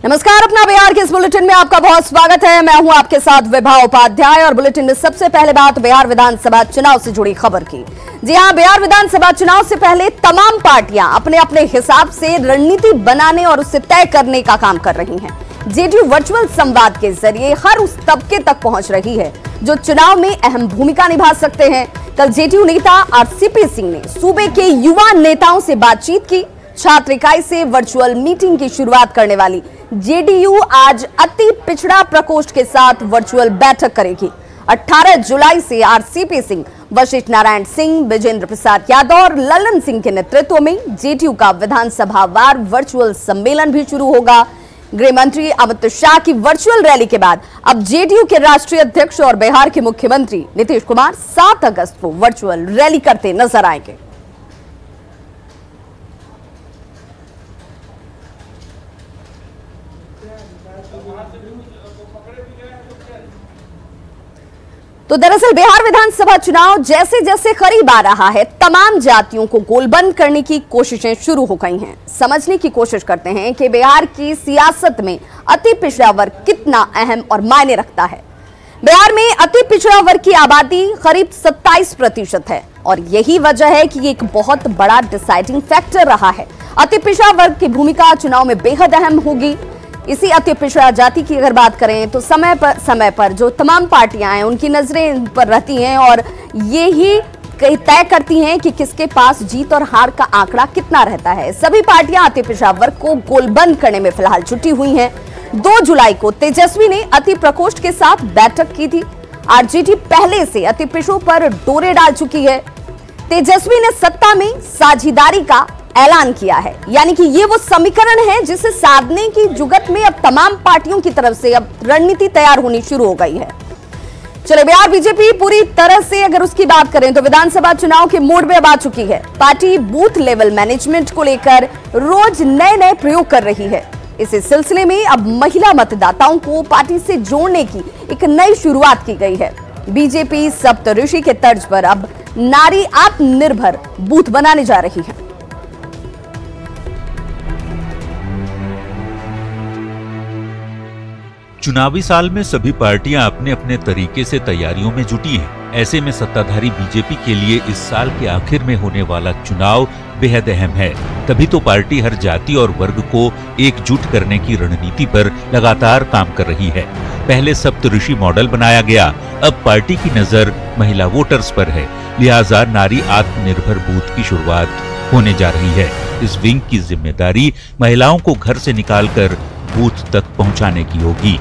नमस्कार, अपना बिहार के इस बुलेटिन में आपका बहुत स्वागत है। मैं हूं आपके साथ विभा उपाध्याय और बुलेटिन में सबसे पहले बात बिहार विधानसभा चुनाव से जुड़ी खबर की। जी हां, बिहार विधानसभा चुनाव से पहले तमाम पार्टियां अपने अपने हिसाब से रणनीति बनाने और उसे तय करने का काम कर रही हैं। जेडीयू वर्चुअल संवाद के जरिए हर उस तबके तक पहुंच रही है जो चुनाव में अहम भूमिका निभा सकते हैं। कल जेडीयू नेता आरसीपी सिंह ने सूबे के युवा नेताओं से बातचीत की। छात्र इकाई से वर्चुअल मीटिंग की शुरुआत करने वाली जेडीयू आज अति पिछड़ा प्रकोष्ठ के साथ वर्चुअल बैठक करेगी। 18 जुलाई से आरसीपी सिंह, वशिष्ठ नारायण सिंह, विजेंद्र प्रसाद यादव और ललन सिंह के नेतृत्व में जेडीयू का विधानसभावार वर्चुअल सम्मेलन भी शुरू होगा। गृह मंत्री अमित शाह की वर्चुअल रैली के बाद अब जेडीयू के राष्ट्रीय अध्यक्ष और बिहार के मुख्यमंत्री नीतीश कुमार 7 अगस्त को वर्चुअल रैली करते नजर आएंगे। तो दरअसल बिहार विधानसभा चुनाव जैसे जैसे करीब आ रहा है, तमाम जातियों को गोलबंद करने की कोशिशें शुरू हो गई हैं। समझने की कोशिश करते हैं कि बिहार की सियासत में अति पिछड़ा वर्ग कितना अहम और मायने रखता है। बिहार में अति पिछड़ा वर्ग की आबादी करीब 27% है और यही वजह है कि ये एक बहुत बड़ा डिसाइडिंग फैक्टर रहा है। अति पिछड़ा वर्ग की भूमिका चुनाव में बेहद अहम होगी। इसी अति पिछड़ा जाति की अगर बात करें तो समय पर जो तमाम पार्टियां हैं उनकी नजरें इन पर रहती हैं और ये ही तय करती हैं कि किसके पास जीत और हार का आंकड़ा कितना रहता है। सभी पार्टियां अति पिछड़ा वर्ग को गोलबंद करने में फिलहाल जुटी हुई हैं। 2 जुलाई को तेजस्वी ने अति प्रकोष्ठ के साथ बैठक की थी। आरजेडी पहले से अति पिछड़ों पर डोरे डाल चुकी है। तेजस्वी ने सत्ता में साझेदारी का ऐलान किया है, यानी कि ये वो समीकरण है जिसे साधने की जुगत में अब तमाम पार्टियों की तरफ से अब रणनीति तैयार होनी शुरू हो गई है। चलो, बिहार बीजेपी पूरी तरह से अगर उसकी बात करें तो विधानसभा चुनाव के मोड में अब आ चुकी है। पार्टी बूथ लेवल मैनेजमेंट को लेकर रोज नए प्रयोग कर रही है। इसी सिलसिले में अब महिला मतदाताओं को पार्टी से जोड़ने की एक नई शुरुआत की गई है। बीजेपी सप्तऋषि के तर्ज पर अब नारी आत्मनिर्भर बूथ बनाने जा रही है। चुनावी साल में सभी पार्टियां अपने अपने तरीके से तैयारियों में जुटी हैं। ऐसे में सत्ताधारी बीजेपी के लिए इस साल के आखिर में होने वाला चुनाव बेहद अहम है। तभी तो पार्टी हर जाति और वर्ग को एकजुट करने की रणनीति पर लगातार काम कर रही है। पहले सप्तऋषि मॉडल बनाया गया, अब पार्टी की नजर महिला वोटर्स पर है। लिहाजा नारी आत्मनिर्भर बूथ की शुरुआत होने जा रही है। इस विंग की जिम्मेदारी महिलाओं को घर से निकालकर बूथ तक पहुंचाने की होगी।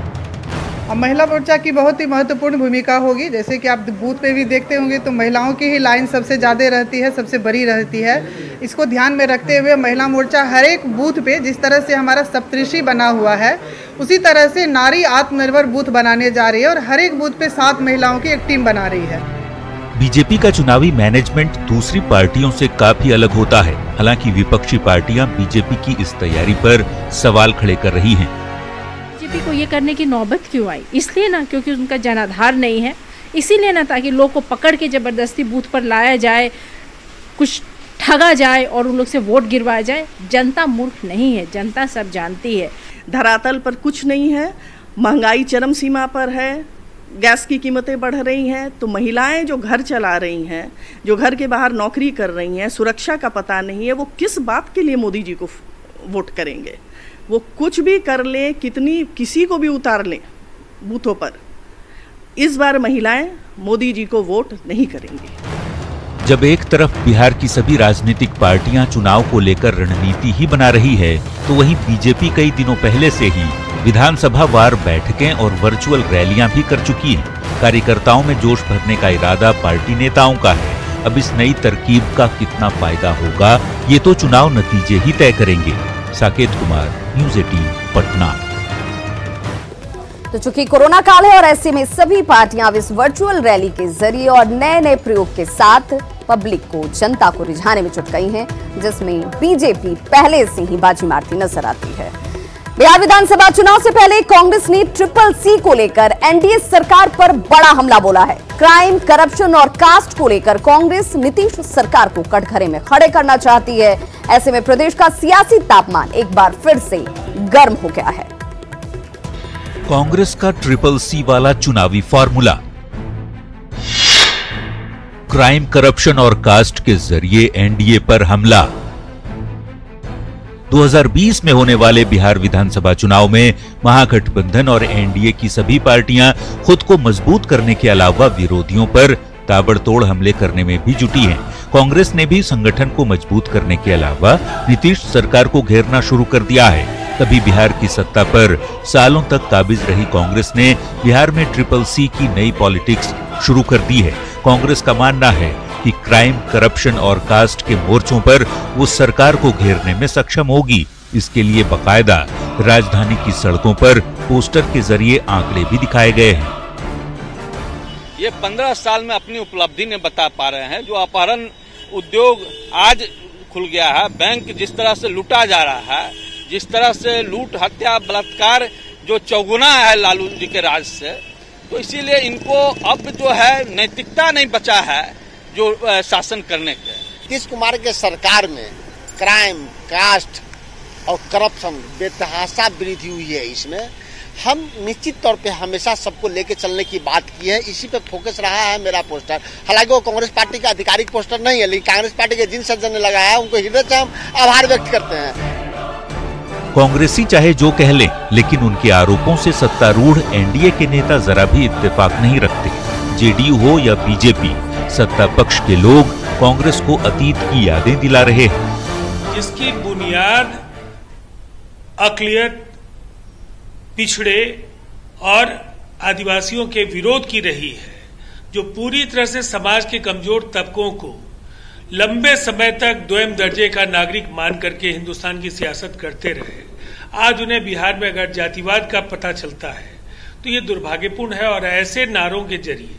महिला मोर्चा की बहुत ही महत्वपूर्ण भूमिका होगी। जैसे कि आप बूथ पे भी देखते होंगे तो महिलाओं की ही लाइन सबसे ज़्यादा रहती है, सबसे बड़ी रहती है। इसको ध्यान में रखते हुए महिला मोर्चा हर एक बूथ पे, जिस तरह से हमारा सप्तऋषि बना हुआ है, उसी तरह से नारी आत्मनिर्भर बूथ बनाने जा रही है और हर एक बूथ पे 7 महिलाओं की एक टीम बना रही है। बीजेपी का चुनावी मैनेजमेंट दूसरी पार्टियों से काफी अलग होता है। हालांकि विपक्षी पार्टियां बीजेपी की इस तैयारी पर सवाल खड़े कर रही हैं। बीजेपी को ये करने की नौबत क्यों आई? इसलिए ना क्योंकि उनका जनाधार नहीं है, इसीलिए ना ताकि लोग को पकड़ के जबरदस्ती बूथ पर लाया जाए, कुछ ठगा जाए और उन लोग से वोट गिरवाया जाए। जनता मूर्ख नहीं है, जनता सब जानती है। धरातल पर कुछ नहीं है, महंगाई चरम सीमा पर है, गैस की कीमतें बढ़ रही हैं, तो महिलाएं जो घर चला रही हैं, जो घर के बाहर नौकरी कर रही हैं, सुरक्षा का पता नहीं है, वो किस बात के लिए मोदी जी को वोट करेंगे? वो कुछ भी कर लें, किसी को भी उतार लें बूथों पर, इस बार महिलाएं मोदी जी को वोट नहीं करेंगी। जब एक तरफ बिहार की सभी राजनीतिक पार्टियां चुनाव को लेकर रणनीति ही बना रही है, तो वहीं बीजेपी कई दिनों पहले से ही विधानसभा वार बैठकें और वर्चुअल रैलियां भी कर चुकी है। कार्यकर्ताओं में जोश भरने का इरादा पार्टी नेताओं का है। अब इस नई तरकीब का कितना फायदा होगा, ये तो चुनाव नतीजे ही तय करेंगे। साकेत कुमार, न्यूज़ 18 पटना। तो चूंकि कोरोना काल है और ऐसे में सभी पार्टियां अब इस वर्चुअल रैली के जरिए और नए प्रयोग के साथ पब्लिक को, जनता को रिझाने में जुट गई हैं, जिसमें बीजेपी पहले से ही बाजी मारती नजर आती है। बिहार विधानसभा चुनाव से पहले कांग्रेस ने CCC को लेकर एनडीए सरकार पर बड़ा हमला बोला है। क्राइम, करप्शन और कास्ट को लेकर कांग्रेस नीतीश सरकार को कटघरे में खड़े करना चाहती है। ऐसे में प्रदेश का सियासी तापमान एक बार फिर से गर्म हो गया है। कांग्रेस का ट्रिपल सी वाला चुनावी फॉर्मूला, क्राइम, करप्शन और कास्ट के जरिए एनडीए पर हमला। 2020 में होने वाले बिहार विधानसभा चुनाव में महागठबंधन और एनडीए की सभी पार्टियां खुद को मजबूत करने के अलावा विरोधियों पर ताबड़तोड़ हमले करने में भी जुटी हैं। कांग्रेस ने भी संगठन को मजबूत करने के अलावा नीतीश सरकार को घेरना शुरू कर दिया है। तभी बिहार की सत्ता पर सालों तक काबिज रही कांग्रेस ने बिहार में ट्रिपल सी की नई पॉलिटिक्स शुरू कर दी है। कांग्रेस का मानना है कि क्राइम, करप्शन और कास्ट के मोर्चों पर वो सरकार को घेरने में सक्षम होगी। इसके लिए बकायदा राजधानी की सड़कों पर पोस्टर के जरिए आंकड़े भी दिखाए गए हैं। ये 15 साल में अपनी उपलब्धि ने बता पा रहे हैं। जो अपहरण उद्योग आज खुल गया है, बैंक जिस तरह से लूटा जा रहा है, जिस तरह से लूट, हत्या, बलात्कार जो चौगुना है लालू जी के राज से, तो इसीलिए इनको अब जो है नैतिकता नहीं बचा है जो शासन करने के। नीतीश कुमार के सरकार में क्राइम, कास्ट और करप्शन बेतहाशा वृद्धि हुई है। इसमें हम निश्चित तौर पे हमेशा सबको लेके चलने की बात की है। इसी पे फोकस रहा है मेरा पोस्टर। हालांकि वो कांग्रेस पार्टी का आधिकारिक पोस्टर नहीं है, लेकिन कांग्रेस पार्टी के जिन सज्जन ने लगाया है उनको हृदय से हम आभार व्यक्त करते हैं। कांग्रेसी चाहे जो कह लें, लेकिन उनके आरोपों से सत्तारूढ़ एनडीए के नेता जरा भी इत्तेफाक नहीं रखते। जेडीयू हो या बीजेपी, सत्ता पक्ष के लोग कांग्रेस को अतीत की यादें दिला रहे हैं, जिसकी बुनियाद अक़लियत, पिछड़े और आदिवासियों के विरोध की रही है, जो पूरी तरह से समाज के कमजोर तबकों को लंबे समय तक द्वैम दर्जे का नागरिक मान करके हिंदुस्तान की सियासत करते रहे। आज उन्हें बिहार में अगर जातिवाद का पता चलता है तो ये दुर्भाग्यपूर्ण है। और ऐसे नारों के जरिए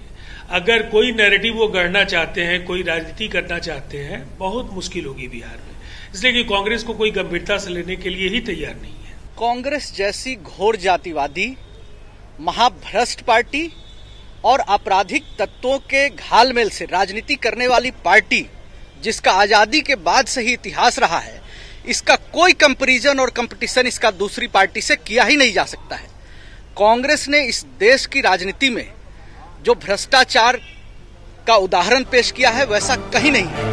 अगर कोई नैरेटिव वो गढ़ना चाहते हैं, कोई राजनीति करना चाहते हैं, बहुत मुश्किल होगी बिहार में। इसलिए कि कांग्रेस को कोई गंभीरता से लेने के लिए ही तैयार नहीं है। कांग्रेस जैसी घोर जातिवादी, महाभ्रष्ट पार्टी और आपराधिक तत्वों के घालमेल से राजनीति करने वाली पार्टी, जिसका आजादी के बाद से ही इतिहास रहा है, इसका कोई कंपैरिजन और कंपटीशन इसका दूसरी पार्टी से किया ही नहीं जा सकता है। कांग्रेस ने इस देश की राजनीति में जो भ्रष्टाचार का उदाहरण पेश किया है, वैसा कहीं नहीं है।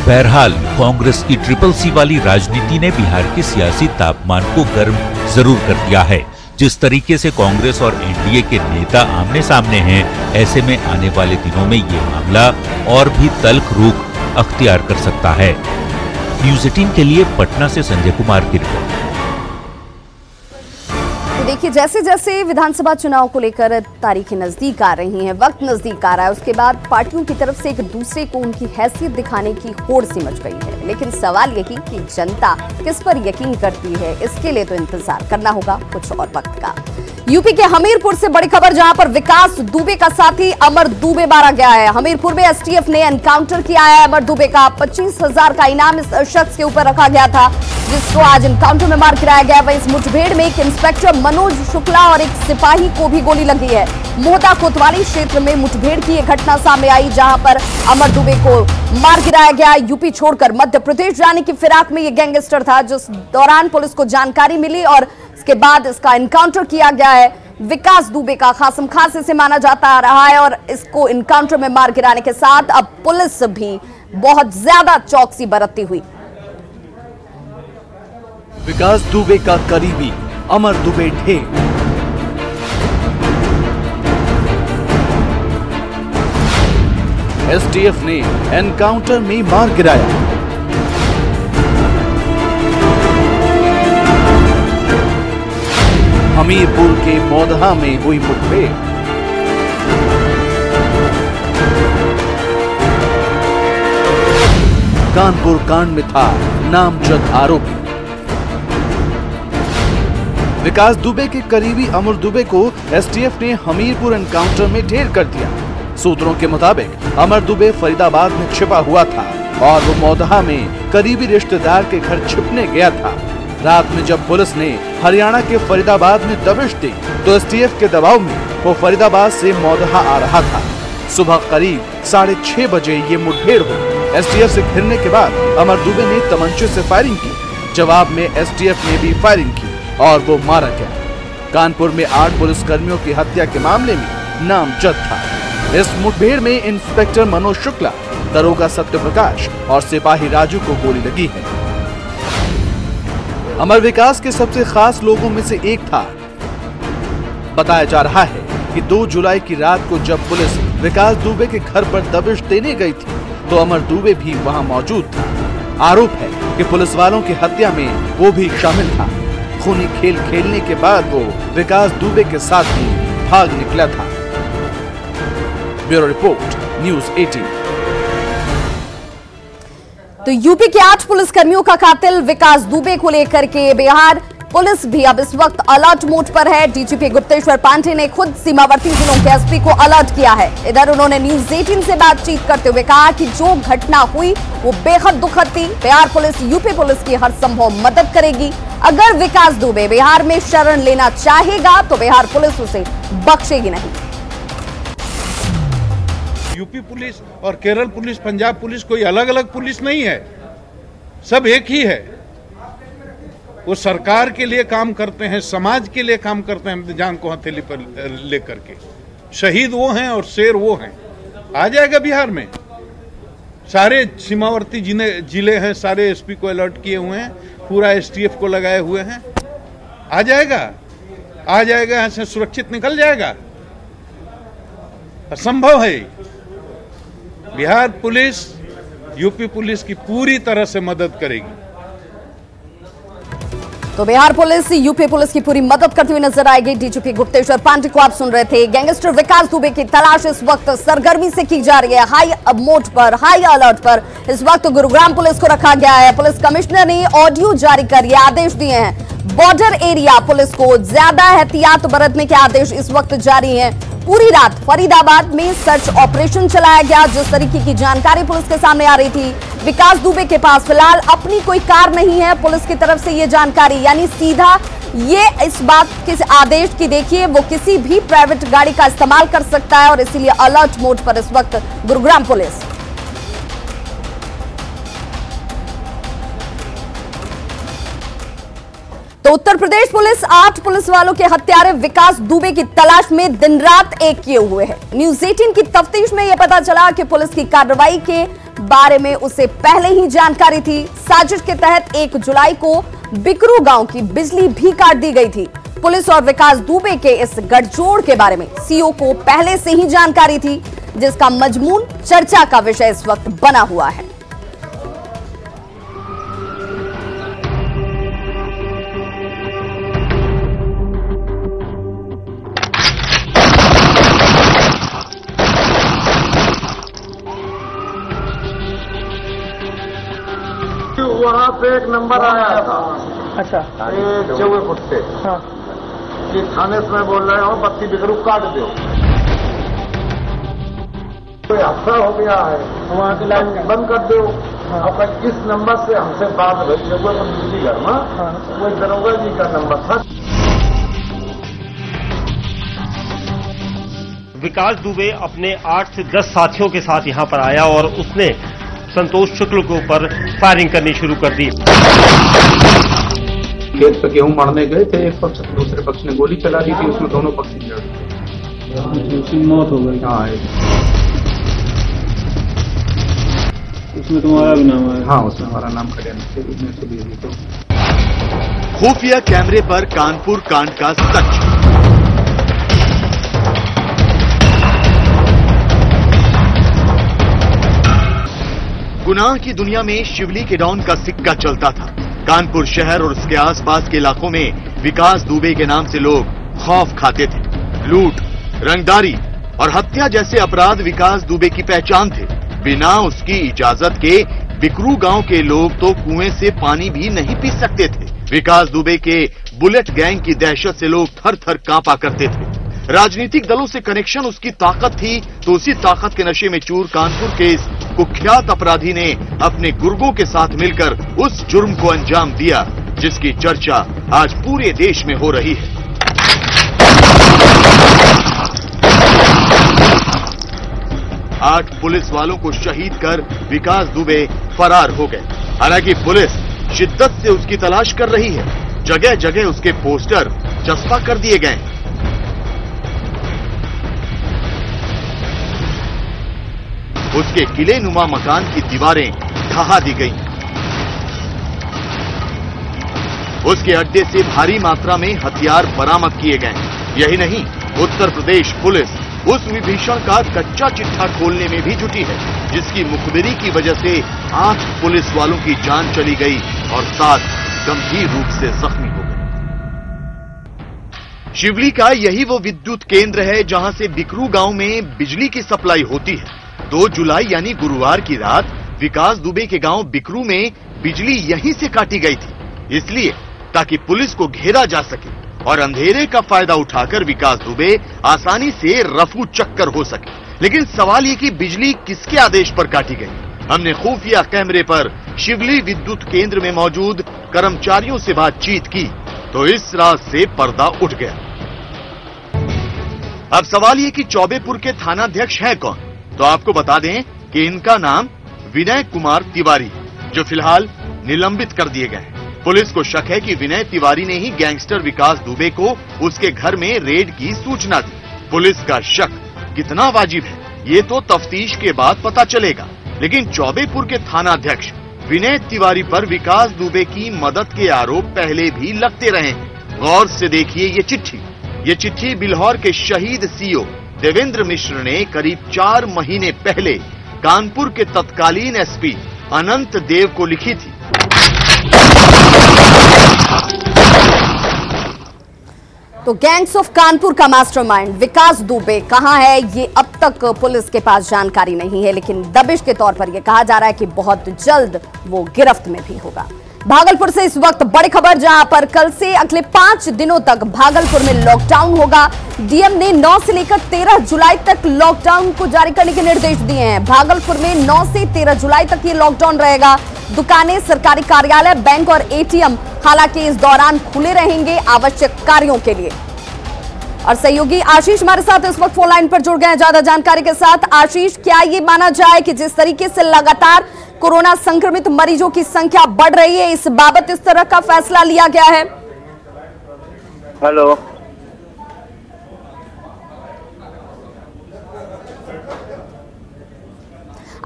बहरहाल कांग्रेस की ट्रिपल सी वाली राजनीति ने बिहार के सियासी तापमान को गर्म जरूर कर दिया है। जिस तरीके से कांग्रेस और एनडीए के नेता आमने सामने हैं, ऐसे में आने वाले दिनों में ये मामला और भी तल्ख रूप अख्तियार कर सकता है। न्यूज़ 18 के लिए पटना से संजय कुमार की रिपोर्ट। देखिए, जैसे जैसे विधानसभा चुनाव को लेकर तारीखें नजदीक आ रही हैं, वक्त नजदीक आ रहा है, उसके बाद पार्टियों की तरफ से एक दूसरे को उनकी हैसियत दिखाने की होड़ सी मच गई है। लेकिन सवाल यही कि जनता किस पर यकीन करती है, इसके लिए तो इंतजार करना होगा कुछ और वक्त का। यूपी के हमीरपुर से बड़ी खबर, जहां पर विकास दुबे का साथी अमर दुबे मारा गया है। हमीरपुर में एसटीएफ ने एनकाउंटर किया है अमर दुबे का। 25,000 का इनाम इस शख्स के ऊपर रखा गया था, जिसको आज एनकाउंटर में मार गिराया गया। वहीं इस मुठभेड़ में एक इंस्पेक्टर मनोज शुक्ला और एक सिपाही को भी गोली लगी है। मोहदा कोतवाली क्षेत्र में मुठभेड़ की एक घटना सामने आई, जहां पर अमर दुबे को मार गिराया गया। यूपी छोड़कर मध्य प्रदेश जाने की फिराक में ये गैंगस्टर था, जिस दौरान पुलिस को जानकारी मिली और इसके बाद इसका एनकाउंटर किया गया है। विकास दुबे का खासम खास इसे माना जाता आ रहा है और इसको एनकाउंटर में मार गिराने के साथ अब पुलिस भी बहुत ज्यादा चौकसी बरतती हुई। विकास दुबे का करीबी अमर दुबे ढेर। एसटीएफ ने एनकाउंटर में मार गिराया। हमीरपुर के मोदहा में हुई मुठभेड़। कानपुर कांड में था नामजद आरोपी। विकास दुबे के करीबी अमर दुबे को एसटीएफ ने हमीरपुर एनकाउंटर में ढेर कर दिया। सूत्रों के मुताबिक अमर दुबे फरीदाबाद में छिपा हुआ था और वो मोदहा में करीबी रिश्तेदार के घर छिपने गया था। रात में जब पुलिस ने हरियाणा के फरीदाबाद में दबिश दी तो एसटीएफ के दबाव में वो फरीदाबाद से मोदहा आ रहा था। सुबह करीब 6:30 बजे ये मुठभेड़ हुई। एसटीएफ से घिरने के बाद अमर दुबे ने तमंचे से फायरिंग की। जवाब में एसटीएफ ने भी फायरिंग की और वो मारा गया। कानपुर में 8 पुलिसकर्मियों की हत्या के मामले में नामजद था। इस मुठभेड़ में इंस्पेक्टर मनोज शुक्ला, दरोगा सत्यप्रकाश और सिपाही राजू को गोली लगी है। अमर विकास के सबसे खास लोगों में से एक था। बताया जा रहा है कि 2 जुलाई की रात को जब पुलिस विकास दुबे के घर पर दबिश देने गई थी तो अमर दुबे भी वहां मौजूद था। आरोप है कि पुलिस वालों की हत्या में वो भी शामिल था। खूनी खेल खेलने के बाद वो विकास दुबे के साथ ही भाग निकला था। Bureau report, news 18। तो यूपी के 8 पुलिसकर्मियों का कातिल विकास दुबे को लेकर के बिहार पुलिस भी अब इस वक्त अलर्ट मोड पर है। डीजीपी गुप्तेश्वर पांडे ने खुद सीमावर्ती जिलों के एसपी को अलर्ट किया है। इधर उन्होंने न्यूज़ 18 से बातचीत करते हुए कहा कि जो घटना हुई वो बेहद दुखद थी। बिहार पुलिस यूपी पुलिस की हर संभव मदद करेगी। अगर विकास दुबे बिहार में शरण लेना चाहेगा तो बिहार पुलिस उसे बख्शेगी नहीं। यूपी पुलिस और केरल पुलिस, पंजाब पुलिस कोई अलग अलग पुलिस नहीं है, सब एक ही है। वो सरकार के लिए काम करते हैं, समाज के लिए काम करते हैं, जान को हथेली पर लेकर के। शहीद वो हैं और शेर वो हैं। आ जाएगा बिहार में। सारे सीमावर्ती जिले हैं, सारे एसपी को अलर्ट किए हुए हैं, पूरा एसटीएफ को लगाए हुए हैं। आ जाएगा यहाँ से सुरक्षित निकल जाएगा। असंभव है। बिहार पुलिस यूपी पुलिस की पूरी तरह से मदद करेगी। तो बिहार पुलिस यूपी पुलिस की पूरी मदद करती हुई नजर आएगी। डीजीपी गुप्तेश्वर पांडे को आप सुन रहे थे। गैंगस्टर विकास दुबे की तलाश इस वक्त सरगर्मी से की जा रही है। हाई मोड पर, हाई अलर्ट पर इस वक्त गुरुग्राम पुलिस को रखा गया है। पुलिस कमिश्नर ने ऑडियो जारी कर ये आदेश दिए हैं। बॉर्डर एरिया पुलिस को ज्यादा एहतियात बरतने के आदेश इस वक्त जारी हैं। पूरी रात फरीदाबाद में सर्च ऑपरेशन चलाया गया। जिस तरीके की जानकारी पुलिस के सामने आ रही थी, विकास दुबे के पास फिलहाल अपनी कोई कार नहीं है। पुलिस की तरफ से ये जानकारी, यानी सीधा ये इस बात के आदेश की देखिए वो किसी भी प्राइवेट गाड़ी का इस्तेमाल कर सकता है और इसीलिए अलर्ट मोड पर इस वक्त गुरुग्राम पुलिस। तो उत्तर प्रदेश पुलिस 8 पुलिस वालों के हत्यारे विकास दुबे की तलाश में दिन रात एक किए हुए है। न्यूज़ 18 की तफ्तीश में यह पता चला कि पुलिस की कार्रवाई के बारे में उसे पहले ही जानकारी थी। साजिश के तहत 1 जुलाई को बिकरू गांव की बिजली भी काट दी गई थी। पुलिस और विकास दुबे के इस गठजोड़ के बारे में सीओ को पहले से ही जानकारी थी, जिसका मजमून चर्चा का विषय इस वक्त बना हुआ है। वहाँ पे एक नंबर आया था। अच्छा, चौवे फुट से हाँ। कि थाने से मैं बोल रहा हूँ बत्ती बिकरू काट दो। कोई हादसा हो गया है, वहाँ की लाइन बंद कर दो। अपना इस नंबर से हमसे बात हुई, चौवे फुट बिजली घर में वो दरोगा जी का नंबर था। विकास दुबे अपने 8 से 10 साथियों के साथ यहाँ पर आया और उसने संतोष शुक्ल के ऊपर फायरिंग करनी शुरू कर दी। खेत पे गेहूं मारने गए थे, एक पक्ष दूसरे पक्ष ने गोली चला दी थी, उसमें दोनों पक्ष की उसकी मौत हो गई। हाँ, उसमें तुम्हारा भी नाम है? हाँ, उसमें हमारा नाम खड़ा। खुफिया कैमरे पर कानपुर कांड का सच। गुनाह की दुनिया में शिवली के डॉन का सिक्का चलता था। कानपुर शहर और उसके आसपास के इलाकों में विकास दुबे के नाम से लोग खौफ खाते थे। लूट, रंगदारी और हत्या जैसे अपराध विकास दुबे की पहचान थे। बिना उसकी इजाजत के बिकरू गांव के लोग तो कुएं से पानी भी नहीं पी सकते थे। विकास दुबे के बुलेट गैंग की दहशत से लोग थर थर कांपा करते थे। राजनीतिक दलों से कनेक्शन उसकी ताकत थी, तो उसी ताकत के नशे में चूर कानपुर के इस कुख्यात अपराधी ने अपने गुर्गों के साथ मिलकर उस जुर्म को अंजाम दिया जिसकी चर्चा आज पूरे देश में हो रही है। आठ पुलिस वालों को शहीद कर विकास दुबे फरार हो गए। हालांकि पुलिस शिद्दत से उसकी तलाश कर रही है। जगह जगह उसके पोस्टर चस्पा कर दिए गए हैं। उसके किले नुमा मकान की दीवारें ढहा दी गई। उसके अड्डे से भारी मात्रा में हथियार बरामद किए गए। यही नहीं, उत्तर प्रदेश पुलिस उस विभीषण का कच्चा चिट्ठा खोलने में भी जुटी है, जिसकी मुखबिरी की वजह से 8 पुलिस वालों की जान चली गई और 7 गंभीर रूप से जख्मी हो गए। शिवली का यही वो विद्युत केंद्र है जहां से बिकरू गांव में बिजली की सप्लाई होती है। 2 जुलाई यानी गुरुवार की रात विकास दुबे के गांव बिकरू में बिजली यहीं से काटी गई थी, इसलिए ताकि पुलिस को घेरा जा सके और अंधेरे का फायदा उठाकर विकास दुबे आसानी से रफू चक्कर हो सके। लेकिन सवाल ये कि बिजली किसके आदेश पर काटी गई। हमने खुफिया कैमरे पर शिवली विद्युत केंद्र में मौजूद कर्मचारियों से बातचीत की तो इस राज से पर्दा उठ गया। अब सवाल ये कि चौबेपुर के थानाध्यक्ष हैं कौन, तो आपको बता दें कि इनका नाम विनय कुमार तिवारी, जो फिलहाल निलंबित कर दिए गए हैं। पुलिस को शक है कि विनय तिवारी ने ही गैंगस्टर विकास दुबे को उसके घर में रेड की सूचना दी। पुलिस का शक कितना वाजिब है ये तो तफ्तीश के बाद पता चलेगा, लेकिन चौबेपुर के थानाध्यक्ष विनय तिवारी पर विकास दुबे की मदद के आरोप पहले भी लगते रहे हैं। गौर से देखिए ये चिट्ठी बिल्हौर के शहीद सीओ देवेंद्र मिश्र ने करीब 4 महीने पहले कानपुर के तत्कालीन एसपी अनंत देव को लिखी थी। तो गैंग्स ऑफ कानपुर का मास्टरमाइंड विकास दुबे कहां है, ये अब तक पुलिस के पास जानकारी नहीं है, लेकिन दबिश के तौर पर यह कहा जा रहा है कि बहुत जल्द वो गिरफ्त में भी होगा। भागलपुर से इस वक्त बड़ी खबर, जहां पर कल से अगले 5 दिनों तक भागलपुर में लॉकडाउन होगा। डीएम ने 9 से लेकर 13 जुलाई तक लॉकडाउन को जारी करने के निर्देश दिए हैं। भागलपुर में 9 से 13 जुलाई तक ये लॉकडाउन रहेगा। दुकानें, सरकारी कार्यालय, बैंक और एटीएम हालांकि इस दौरान खुले रहेंगे आवश्यक कार्यों के लिए। और सहयोगी आशीष हमारे साथ इस वक्त फोन लाइन पर जुड़ गए हैं ज्यादा जानकारी के साथ। आशीष, क्या ये माना जाए कि जिस तरीके से लगातार कोरोना संक्रमित मरीजों की संख्या बढ़ रही है, इस बाबत इस तरह का फैसला लिया गया है? हेलो,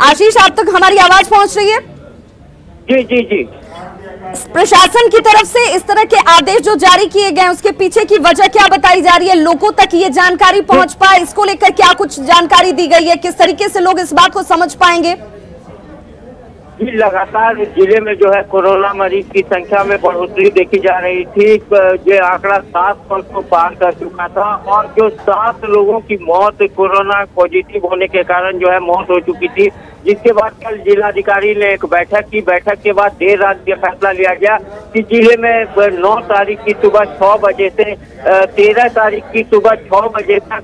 आशीष, आप तक हमारी आवाज पहुंच रही है? जी जी जी। प्रशासन की तरफ से इस तरह के आदेश जो जारी किए गए हैं, उसके पीछे की वजह क्या बताई जा रही है? लोगों तक ये जानकारी पहुंच पाए, इसको लेकर क्या कुछ जानकारी दी गई है? किस तरीके से लोग इस बात को समझ पाएंगे? जी, लगातार जिले में जो है कोरोना मरीज की संख्या में बढ़ोतरी देखी जा रही थी। ये आंकड़ा 700 को पार कर चुका था और जो 7 लोगों की मौत कोरोना पॉजिटिव होने के कारण जो है मौत हो चुकी थी, जिसके बाद कल जिलाधिकारी ने एक बैठक की। बैठक के बाद देर रात यह फैसला लिया गया कि जिले में 9 तारीख की सुबह 6 बजे से 13 तारीख की सुबह 6 बजे तक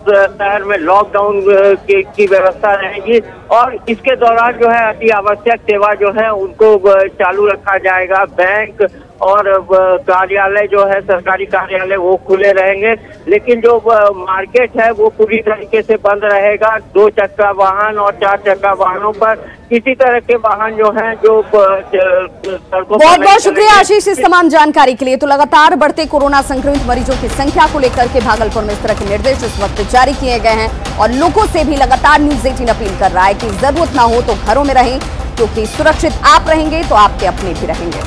शहर में लॉकडाउन की व्यवस्था रहेगी और इसके दौरान जो है अति आवश्यक सेवा जो है उनको चालू रखा जाएगा। बैंक और कार्यालय जो है, सरकारी कार्यालय, वो खुले रहेंगे, लेकिन जो मार्केट है वो पूरी तरीके से बंद रहेगा। 2 चक्का वाहन और 4 चक्का वाहनों पर किसी तरह के वाहन जो हैं जो बहुत बहुत शुक्रिया आशीष इस तमाम जानकारी के लिए। तो लगातार बढ़ते कोरोना संक्रमित मरीजों की संख्या को लेकर के भागलपुर में इस तरह के निर्देश इस वक्त जारी किए गए हैं और लोगों से भी लगातार न्यूज़ 18 अपील कर रहा है कि जरूरत ना हो तो घरों में रहें, क्योंकि सुरक्षित आप रहेंगे तो आपके अपने भी रहेंगे।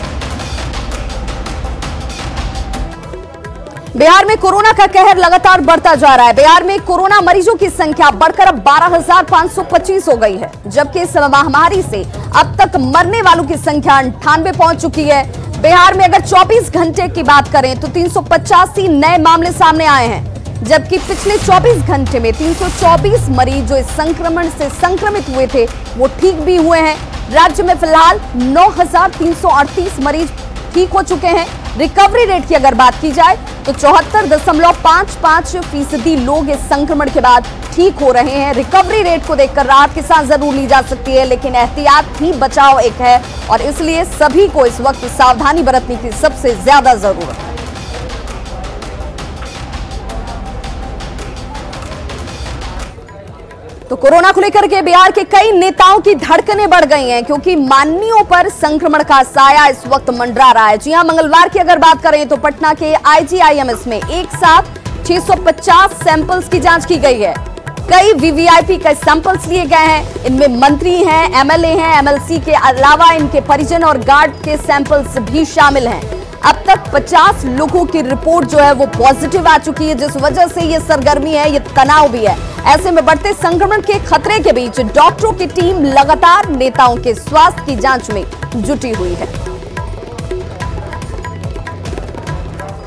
बिहार में कोरोना का कहर लगातार बढ़ता जा रहा है। बिहार में कोरोना मरीजों की संख्या बढ़कर अब 12,525 हो गई है, जबकि इस महामारी से अब तक मरने वालों की संख्या 98 पहुंच चुकी है। बिहार में अगर 24 घंटे की बात करें तो 385 नए मामले सामने आए हैं, जबकि पिछले 24 घंटे में 324 मरीज जो इस संक्रमण से संक्रमित हुए थे वो ठीक भी हुए हैं। राज्य में फिलहाल 9,338 मरीज ठीक हो चुके हैं। रिकवरी रेट की अगर बात की जाए तो 74.55% लोग इस संक्रमण के बाद ठीक हो रहे हैं। रिकवरी रेट को देखकर राहत के साथ जरूर ली जा सकती है, लेकिन एहतियात ही बचाव एक है और इसलिए सभी को इस वक्त सावधानी बरतने की सबसे ज्यादा जरूरत है। तो तो कोरोना को लेकर के बिहार के कई नेताओं की धड़कनें बढ़ गई हैं, क्योंकि माननीयों पर संक्रमण का साया इस वक्त मंडरा रहा है। जी हां, मंगलवार की अगर बात करें तो पटना के IGIMS में एक साथ 650 सैंपल्स की जांच की गई है। कई VVIP के सैंपल्स लिए गए हैं। इनमें मंत्री हैं, MLA हैं, MLC के अलावा इनके परिजन और गार्ड के सैंपल्स भी शामिल हैं। अब तक 50 लोगों की रिपोर्ट जो है वो पॉजिटिव आ चुकी है, जिस वजह से ये सरगर्मी है, ये तनाव भी है। ऐसे में बढ़ते संक्रमण के खतरे के बीच डॉक्टरों की टीम लगातार नेताओं के स्वास्थ्य की जांच में जुटी हुई है।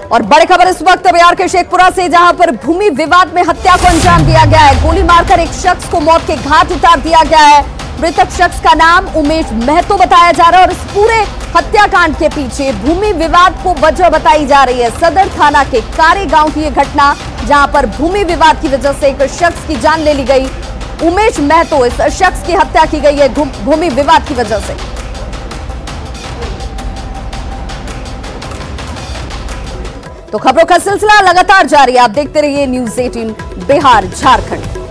और बड़ी खबर इस वक्त बिहार के शेखपुरा से, जहां पर भूमि विवाद में हत्या को अंजाम दिया गया है। गोली मारकर एक शख्स को मौत के घाट उतार दिया गया है। मृतक शख्स का नाम उमेश महतो बताया जा रहा है और इस पूरे हत्याकांड के पीछे भूमि विवाद को वजह बताई जा रही है। सदर थाना के कारे गांव की यह घटना, जहां पर भूमि विवाद की वजह से एक शख्स की जान ले ली गई। उमेश महतो, इस शख्स की हत्या की गई है भूमि विवाद की वजह से। तो खबरों का सिलसिला लगातार जारी है। आप देखते रहिए न्यूज़ 18 बिहार झारखंड।